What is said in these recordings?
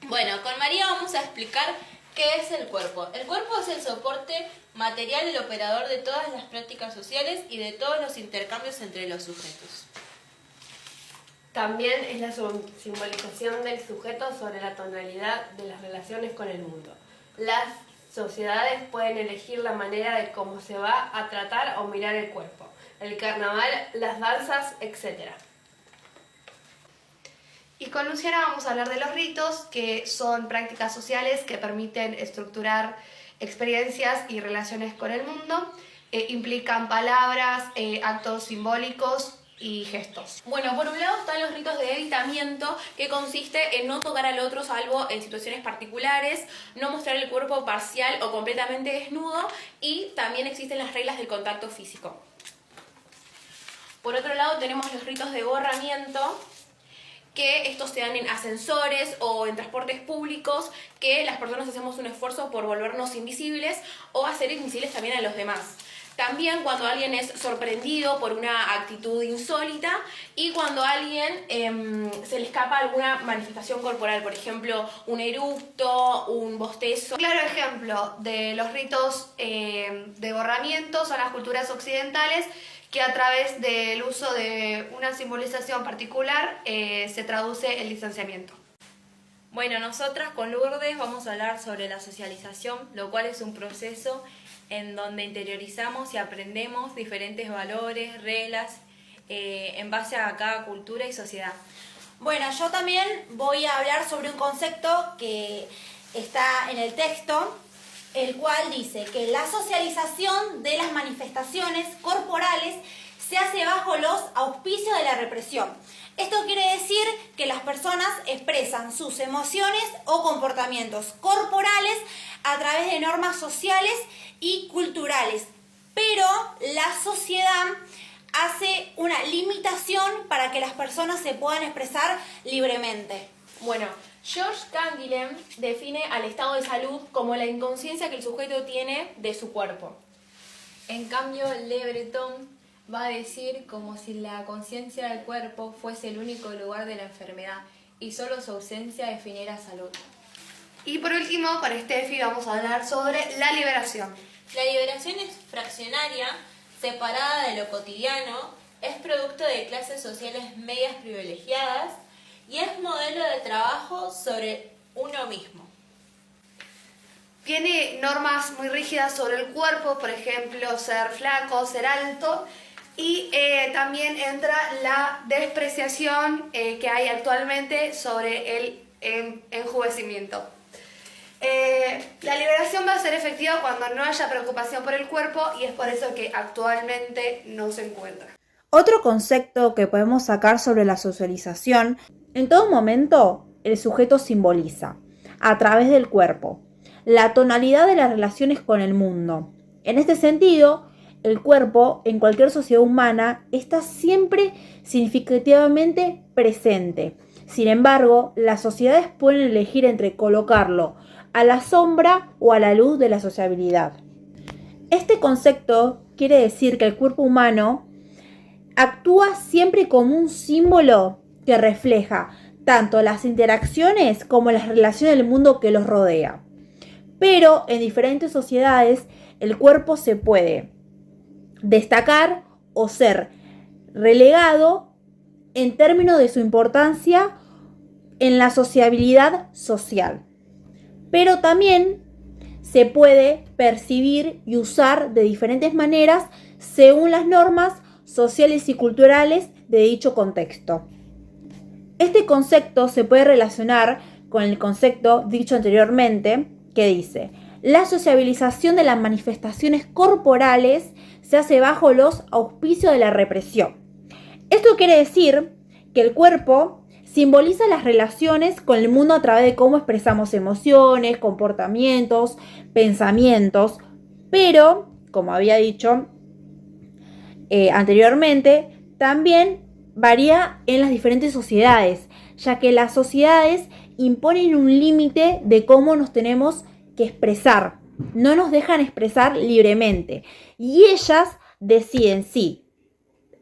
Bueno, con María vamos a explicar qué es el cuerpo. El cuerpo es el soporte material, el operador de todas las prácticas sociales y de todos los intercambios entre los sujetos. También es la simbolización del sujeto sobre la tonalidad de las relaciones con el mundo. Las sociedades pueden elegir la manera de cómo se va a tratar o mirar el cuerpo, el carnaval, las danzas, etc. Y con Luciana vamos a hablar de los ritos, que son prácticas sociales que permiten estructurar experiencias y relaciones con el mundo. Implican palabras, actos simbólicos y gestos. Bueno, por un lado están los ritos de evitamiento, que consiste en no tocar al otro salvo en situaciones particulares, no mostrar el cuerpo parcial o completamente desnudo, y también existen las reglas del contacto físico. Por otro lado tenemos los ritos de borramiento, que estos se dan en ascensores o en transportes públicos, que las personas hacemos un esfuerzo por volvernos invisibles o hacer invisibles también a los demás. También cuando alguien es sorprendido por una actitud insólita y cuando a alguien se le escapa alguna manifestación corporal, por ejemplo, un eructo, un bostezo. Un claro ejemplo de los ritos de borramiento son las culturas occidentales, que a través del uso de una simbolización particular se traduce el distanciamiento. Bueno, nosotras con Lourdes vamos a hablar sobre la socialización, lo cual es un proceso en donde interiorizamos y aprendemos diferentes valores, reglas, en base a cada cultura y sociedad. Bueno, yo también voy a hablar sobre un concepto que está en el texto, el cual dice que la socialización de las manifestaciones corporales se hace bajo los auspicios de la represión. Esto quiere decir que las personas expresan sus emociones o comportamientos corporales a través de normas sociales y culturales, pero la sociedad hace una limitación para que las personas se puedan expresar libremente. Bueno, George Canguilhem define al estado de salud como la inconsciencia que el sujeto tiene de su cuerpo. En cambio, Le Breton va a decir como si la conciencia del cuerpo fuese el único lugar de la enfermedad y solo su ausencia definiera salud. Y por último, con Steffi vamos a hablar sobre la liberación. La liberación es fraccionaria, separada de lo cotidiano, es producto de clases sociales medias privilegiadas y es modelo de trabajo sobre uno mismo. Tiene normas muy rígidas sobre el cuerpo, por ejemplo, ser flaco, ser alto, y también entra la despreciación que hay actualmente sobre el enjuvenecimiento. La liberación va a ser efectiva cuando no haya preocupación por el cuerpo y es por eso que actualmente no se encuentra. Otro concepto que podemos sacar sobre la socialización: en todo momento el sujeto simboliza, a través del cuerpo, la tonalidad de las relaciones con el mundo. En este sentido, el cuerpo en cualquier sociedad humana está siempre significativamente presente. Sin embargo, las sociedades pueden elegir entre colocarlo a la sombra o a la luz de la sociabilidad. Este concepto quiere decir que el cuerpo humano actúa siempre como un símbolo que refleja tanto las interacciones como las relaciones del mundo que los rodea. Pero en diferentes sociedades el cuerpo se puede destacar o ser relegado en términos de su importancia en la sociabilidad social. Pero también se puede percibir y usar de diferentes maneras según las normas sociales y culturales de dicho contexto. Este concepto se puede relacionar con el concepto dicho anteriormente, que dice: la sociabilización de las manifestaciones corporales se hace bajo los auspicios de la represión. Esto quiere decir que el cuerpo simboliza las relaciones con el mundo a través de cómo expresamos emociones, comportamientos, pensamientos, pero, como había dicho anteriormente, también varía en las diferentes sociedades, ya que las sociedades imponen un límite de cómo nos tenemos que expresar, no nos dejan expresar libremente y ellas deciden si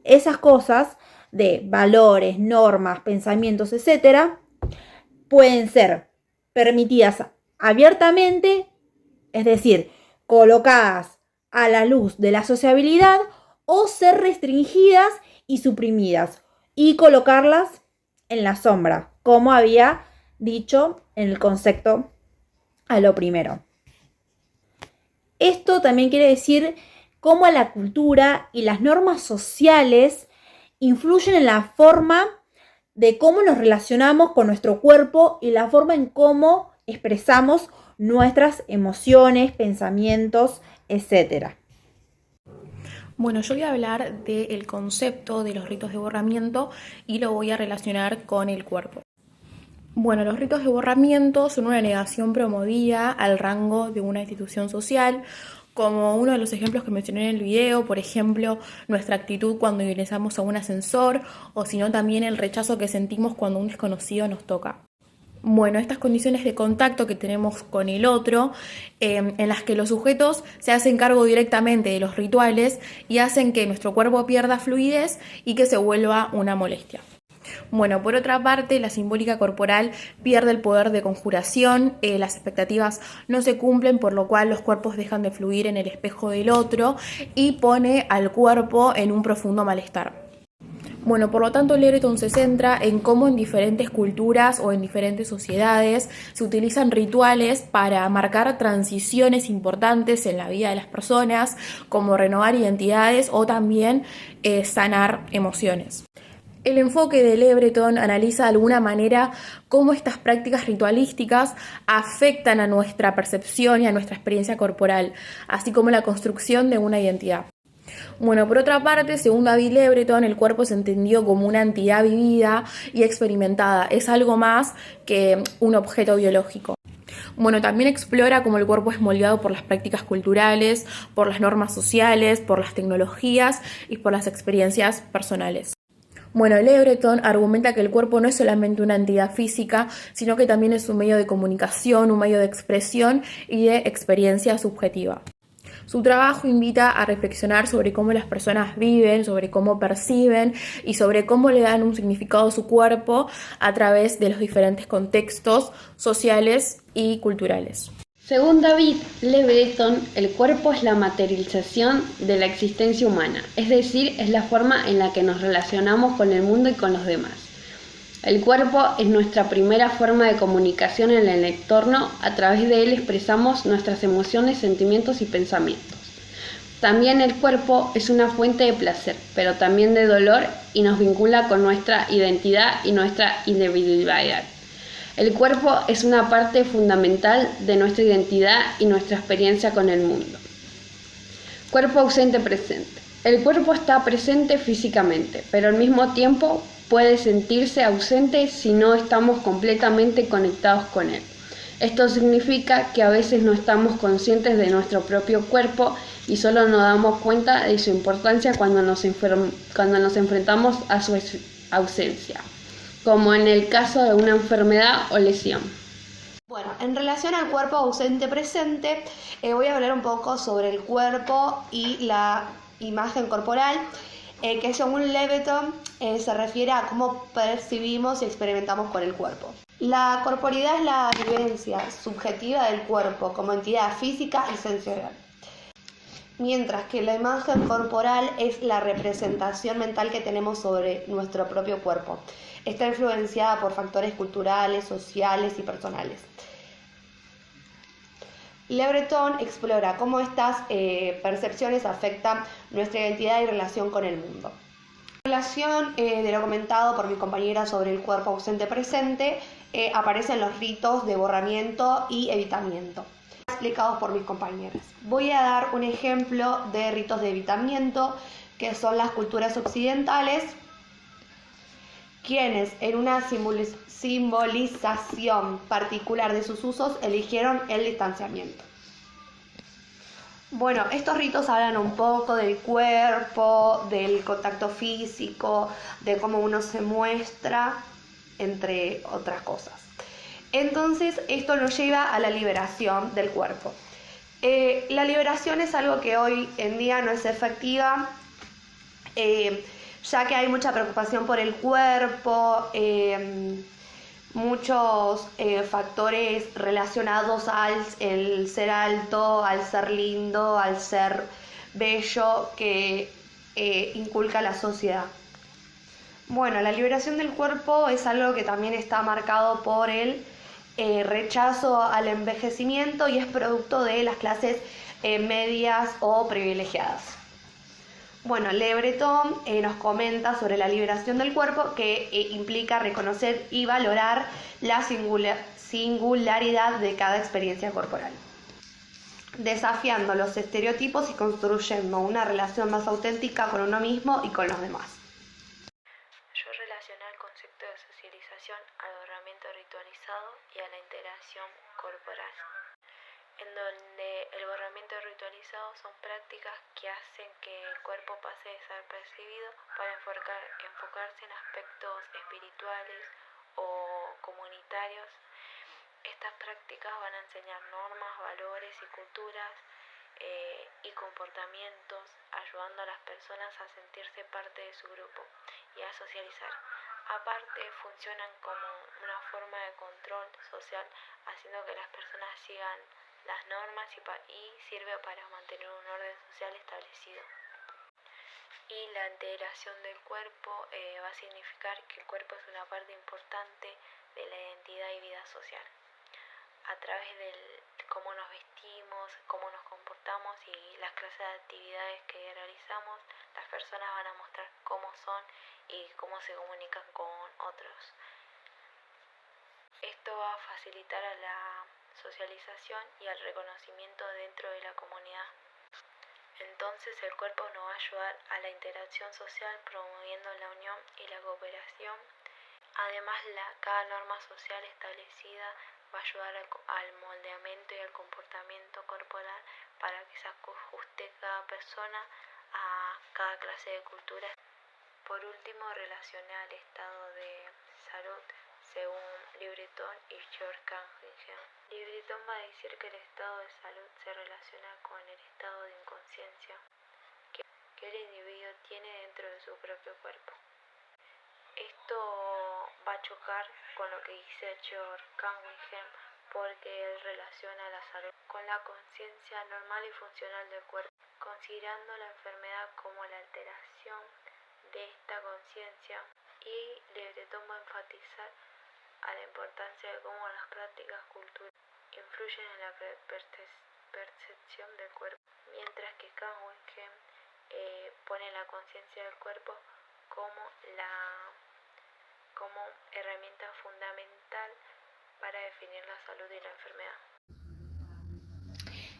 esas cosas de valores, normas, pensamientos, etcétera, pueden ser permitidas abiertamente, es decir, colocadas a la luz de la sociabilidad, o ser restringidas y suprimidas y colocarlas en la sombra, como había dicho en el concepto a lo primero. Esto también quiere decir cómo la cultura y las normas sociales influyen en la forma de cómo nos relacionamos con nuestro cuerpo y la forma en cómo expresamos nuestras emociones, pensamientos, etc. Bueno, yo voy a hablar del concepto de los ritos de borramiento y lo voy a relacionar con el cuerpo. Bueno, los ritos de borramiento son una negación promovida al rango de una institución social, como uno de los ejemplos que mencioné en el video, por ejemplo, nuestra actitud cuando ingresamos a un ascensor, o sino también el rechazo que sentimos cuando un desconocido nos toca. Bueno, estas condiciones de contacto que tenemos con el otro, en las que los sujetos se hacen cargo directamente de los rituales y hacen que nuestro cuerpo pierda fluidez y que se vuelva una molestia. Bueno, por otra parte, la simbólica corporal pierde el poder de conjuración, las expectativas no se cumplen, por lo cual los cuerpos dejan de fluir en el espejo del otro y pone al cuerpo en un profundo malestar. Bueno, por lo tanto, Lebreton se centra en cómo en diferentes culturas o en diferentes sociedades se utilizan rituales para marcar transiciones importantes en la vida de las personas, como renovar identidades o también sanar emociones. El enfoque de Lebreton analiza de alguna manera cómo estas prácticas ritualísticas afectan a nuestra percepción y a nuestra experiencia corporal, así como la construcción de una identidad. Bueno, por otra parte, según David Lebreton, el cuerpo es entendido como una entidad vivida y experimentada. Es algo más que un objeto biológico. Bueno, también explora cómo el cuerpo es moldeado por las prácticas culturales, por las normas sociales, por las tecnologías y por las experiencias personales. Bueno, Lebreton argumenta que el cuerpo no es solamente una entidad física, sino que también es un medio de comunicación, un medio de expresión y de experiencia subjetiva. Su trabajo invita a reflexionar sobre cómo las personas viven, sobre cómo perciben y sobre cómo le dan un significado a su cuerpo a través de los diferentes contextos sociales y culturales. Según David Lebreton, el cuerpo es la materialización de la existencia humana, es decir, es la forma en la que nos relacionamos con el mundo y con los demás. El cuerpo es nuestra primera forma de comunicación en el entorno, a través de él expresamos nuestras emociones, sentimientos y pensamientos. También el cuerpo es una fuente de placer, pero también de dolor y nos vincula con nuestra identidad y nuestra individualidad. El cuerpo es una parte fundamental de nuestra identidad y nuestra experiencia con el mundo. Cuerpo ausente presente. El cuerpo está presente físicamente, pero al mismo tiempo puede sentirse ausente si no estamos completamente conectados con él. Esto significa que a veces no estamos conscientes de nuestro propio cuerpo y solo nos damos cuenta de su importancia cuando nos enfrentamos a su ausencia, como en el caso de una enfermedad o lesión. Bueno, en relación al cuerpo ausente-presente, voy a hablar un poco sobre el cuerpo y la imagen corporal, que según Lebreton se refiere a cómo percibimos y experimentamos con el cuerpo. La corporeidad es la vivencia subjetiva del cuerpo como entidad física y sensorial, mientras que la imagen corporal es la representación mental que tenemos sobre nuestro propio cuerpo. Está influenciada por factores culturales, sociales y personales. Lebreton explora cómo estas percepciones afectan nuestra identidad y relación con el mundo. En relación de lo comentado por mi compañera sobre el cuerpo ausente-presente, aparecen los ritos de borramiento y evitamiento, explicados por mis compañeras. Voy a dar un ejemplo de ritos de evitamiento, que son las culturas occidentales, quienes en una simbolización particular de sus usos eligieron el distanciamiento. Bueno, estos ritos hablan un poco del cuerpo, del contacto físico, de cómo uno se muestra, entre otras cosas. Entonces, esto nos lleva a la liberación del cuerpo. La liberación es algo que hoy en día no es efectiva, ya que hay mucha preocupación por el cuerpo, muchos factores relacionados al el ser alto, al ser lindo, al ser bello que inculca la sociedad. Bueno, la liberación del cuerpo es algo que también está marcado por el rechazo al envejecimiento y es producto de las clases medias o privilegiadas. Bueno, Le Breton nos comenta sobre la liberación del cuerpo que implica reconocer y valorar la singularidad de cada experiencia corporal, desafiando los estereotipos y construyendo una relación más auténtica con uno mismo y con los demás. Yo relacioné el concepto de socialización al borramiento ritualizado y a la integración corporal, en donde el borramiento ritualizado son prácticas que hacen que el cuerpo pase desapercibido para enfocarse en aspectos espirituales o comunitarios. Estas prácticas van a enseñar normas, valores y culturas y comportamientos, ayudando a las personas a sentirse parte de su grupo y a socializar. Aparte, funcionan como una forma de control social, haciendo que las personas sigan las normas y sirve para mantener un orden social establecido. Y la integración del cuerpo va a significar que el cuerpo es una parte importante de la identidad y vida social. A través de cómo nos vestimos, cómo nos comportamos y las clases de actividades que realizamos, las personas van a mostrar cómo son y cómo se comunican con otros. Esto va a facilitar a la socialización y al reconocimiento dentro de la comunidad. Entonces el cuerpo nos va a ayudar a la interacción social, promoviendo la unión y la cooperación. Además, cada norma social establecida va a ayudar al moldeamiento y al comportamiento corporal para que se ajuste cada persona a cada clase de cultura. Por último, relacioné al estado de salud según Le Breton y George Canningham. Le Breton va a decir que el estado de salud se relaciona con el estado de inconsciencia que el individuo tiene dentro de su propio cuerpo. Esto va a chocar con lo que dice George Canningham, porque él relaciona la salud con la conciencia normal y funcional del cuerpo, considerando la enfermedad como la alteración de esta conciencia. Y Le Breton va a enfatizar a la importancia de cómo las prácticas culturales influyen en la percepción del cuerpo, mientras que Canningham pone la conciencia del cuerpo como herramienta fundamental para definir la salud y la enfermedad.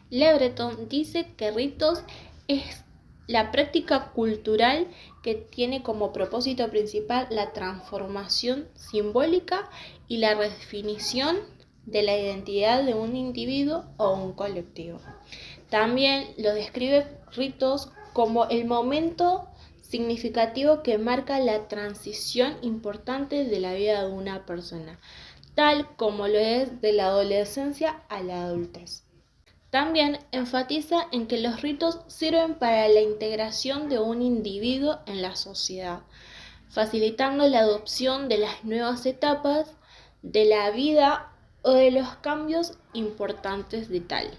Le Breton dice que ritos es la práctica cultural que tiene como propósito principal la transformación simbólica y la redefinición de la identidad de un individuo o un colectivo. También lo describe ritos como el momento significativo que marca la transición importante de la vida de una persona, tal como lo es de la adolescencia a la adultez. También enfatiza en que los ritos sirven para la integración de un individuo en la sociedad, facilitando la adopción de las nuevas etapas de la vida o de los cambios importantes de tal.